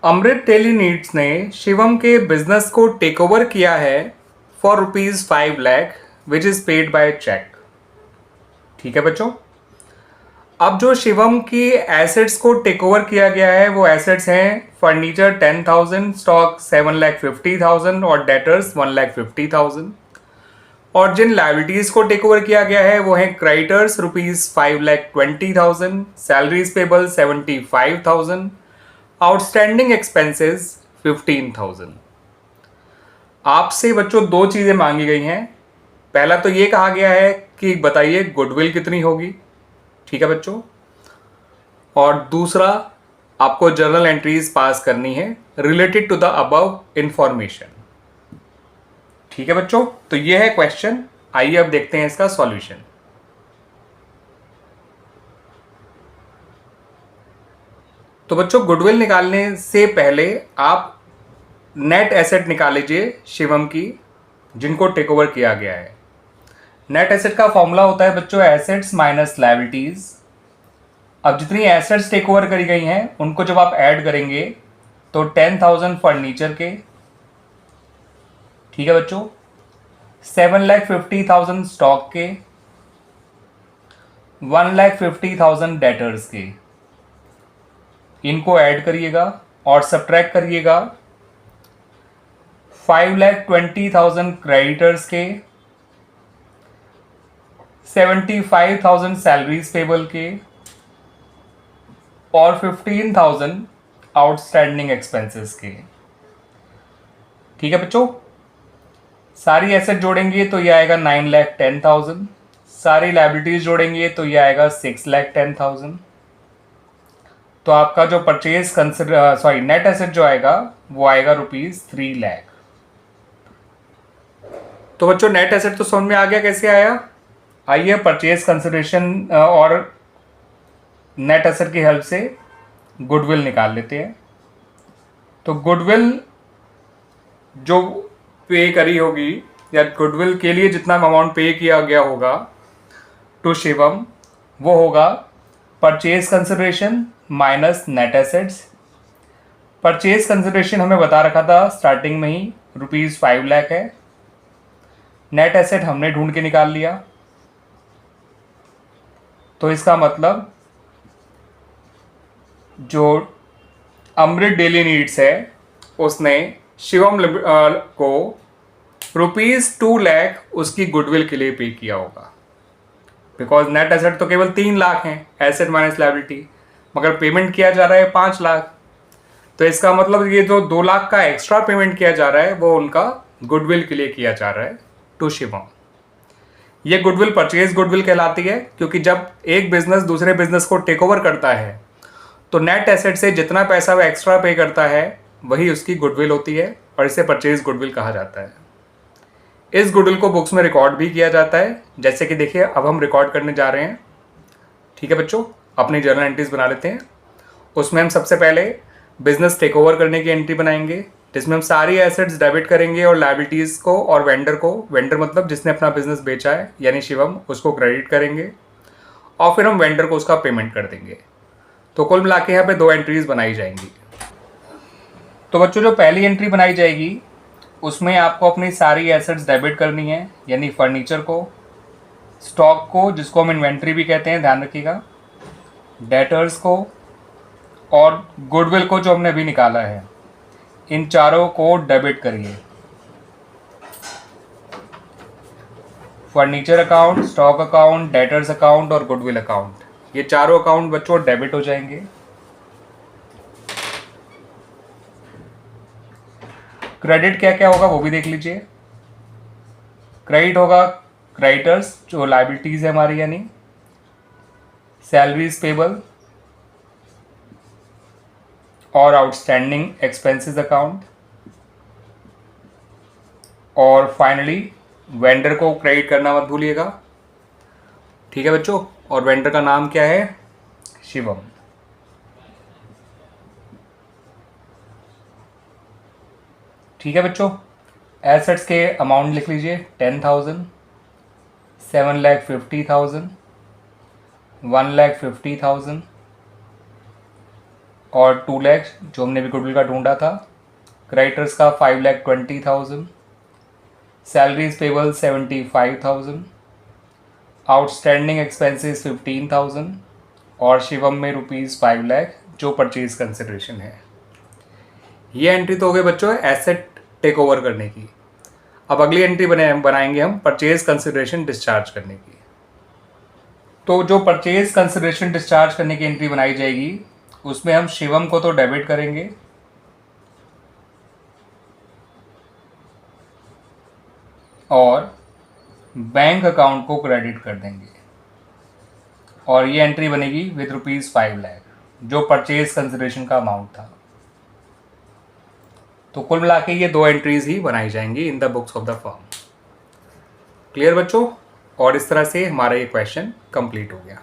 अमृत tele needs ने शिवम के business को टेक ओवर किया है for ₹5 lakh which is paid by cheque. ठीक है बच्चों। अब जो शिवम की एसेट्स को टेक ओवर किया गया है वो एसेट्स हैं फर्नीचर 10,000, स्टॉक 7,50,000 और डेटर्स 1,50,000। और जिन लाइबिलिटीज को टेक ओवर किया गया है वो हैं creditors ₹5,20,000, salaries payable 75,000, outstanding expenses 15,000। आपसे बच्चों दो चीजें मांगी गई हैं। पहला तो ये कहा गया है कि बताइए गुडविल कितनी होगी। ठीक है बच्चों। और दूसरा आपको जर्नल एंट्रीज पास करनी है related to the above information. ठीक है बच्चों। तो ये है क्वेश्चन। आइए अब देखते हैं इसका सॉल्यूशन। तो बच्चों गुडविल निकालने से पहले आप नेट एसेट निकाल लीजिए शिवम की, जिनको टेक ओवर किया गया है। नेट एसेट का फॉर्मूला होता है बच्चों एसेट्स माइनस लायबिलिटीज। अब जितनी एसेट्स टेक ओवर करी गई हैं उनको जब आप ऐड करेंगे तो 10,000 फर्नीचर के, ठीक है बच्चों, 7,50,000 स्टॉक के, 1,50,000 डेटर्स के, इनको ऐड करिएगा और सब्ट्रैक्ट करिएगा 5,20,000 क्रेडिटर्स के, 75,000 सैलरीज पेबल के और 15,000 आउटस्टैंडिंग एक्सपेंसेस के। ठीक है बच्चों। सारी एसेट जोड़ेंगे तो ये आएगा 9,10,000, सारी लायबिलिटीज जोड़ेंगे तो ये आएगा 6,10,000। तो आपका जो परचेज नेट एसेट जो आएगा वो आएगा ₹3 लाख। तो बच्चों नेट एसेट तो समझ में आ गया कैसे आया। आइए परचेज कंसिडरेशन और नेट एसेट की हेल्प से गुडविल निकाल लेते हैं। तो गुडविल जो पे करी होगी या गुडविल के लिए जितना अमाउंट पे किया गया होगा टू शिवम वो होगा purchase consideration minus net assets. Purchase consideration हमें बता रखा था स्टार्टिंग में ही ₹5 लाख है। नेट एसेट हमने ढूंढ के निकाल लिया। तो इसका मतलब जो अमृत डेली नीड्स है उसने शिवम को ₹2 लाख उसकी गुडविल के लिए पे किया होगा। बिकॉज नेट एसेट तो केवल 3 लाख हैं, एसेट माइनस लायबिलिटी, मगर पेमेंट किया जा रहा है 5 लाख। तो इसका मतलब ये जो 2 लाख का एक्स्ट्रा पेमेंट किया जा रहा है वो उनका गुडविल के लिए किया जा रहा है टू शिवम। ये गुडविल परचेज गुडविल कहलाती है क्योंकि जब एक बिजनेस दूसरे बिजनेस को टेक ओवर करता है तो नेट एसेट से जितना पैसा वह एक्स्ट्रा पे करता है वही उसकी गुडविल होती है और इसे परचेज गुडविल कहा जाता है। इस गुडविल को बुक्स में रिकॉर्ड भी किया जाता है, जैसे कि देखिए अब हम रिकॉर्ड करने जा रहे हैं। ठीक है बच्चों, अपनी जर्नल एंट्रीज बना लेते हैं। उसमें हम सबसे पहले बिजनेस टेक ओवर करने की एंट्री बनाएंगे जिसमें हम सारी एसेट्स डेबिट करेंगे और लायबिलिटीज़ को और वेंडर मतलब जिसने अपना बिजनेस बेचा है यानी शिवम, उसको क्रेडिट करेंगे और फिर हम वेंडर को उसका पेमेंट कर देंगे। तो कुल मिला के यहाँ पे 2 एंट्रीज बनाई जाएंगी। तो बच्चों जो पहली एंट्री बनाई जाएगी उसमें आपको अपनी सारी एसेट्स डेबिट करनी है, यानी फर्नीचर को, स्टॉक को जिसको हम इन्वेंट्री भी कहते हैं ध्यान रखिएगा, डेटर्स को और गुडविल को जो हमने अभी निकाला है, इन चारों को डेबिट करिए। Furniture account, stock account, debtors account और गुडविल अकाउंट, ये चारों अकाउंट बच्चों डेबिट हो जाएंगे। क्रेडिट क्या क्या होगा वो भी देख लीजिए। क्रेडिट होगा क्रेडिटर्स जो लायबिलिटीज है हमारी, यानी सैलरीज पेबल और आउटस्टैंडिंग एक्सपेंसेस अकाउंट, और फाइनली वेंडर को क्रेडिट करना मत भूलिएगा। ठीक है बच्चों, और वेंडर का नाम क्या है? शिवम। ठीक है बच्चों, एसेट्स के अमाउंट लिख लीजिए 10,000, 7,50,000, 1,50,000 और 2 लाख जो हमने भी गुडविल का ढूंढा था। क्रेडिटर्स का 5,20,000, सैलरीज पेबल 75,000, आउटस्टैंडिंग एक्सपेंसेस 15,000 और शिवम में ₹5 लाख जो परचेज कंसिडरेशन है। ये एंट्री तो हो गई बच्चों एसेट टेक ओवर करने की। अब अगली एंट्री बनाएंगे हम परचेज कंसिडरेशन डिस्चार्ज करने की। तो जो परचेज कंसिडरेशन डिस्चार्ज करने की एंट्री बनाई जाएगी उसमें हम शिवम को तो डेबिट करेंगे और बैंक अकाउंट को क्रेडिट कर देंगे और ये एंट्री बनेगी विद ₹5 लाख जो परचेज कंसिडरेशन का अमाउंट था। तो कुल मिला के ये 2 एंट्रीज ही बनाई जाएंगी in the books of the firm. Clear बच्चों? और इस तरह से हमारा ये क्वेश्चन कंप्लीट हो गया।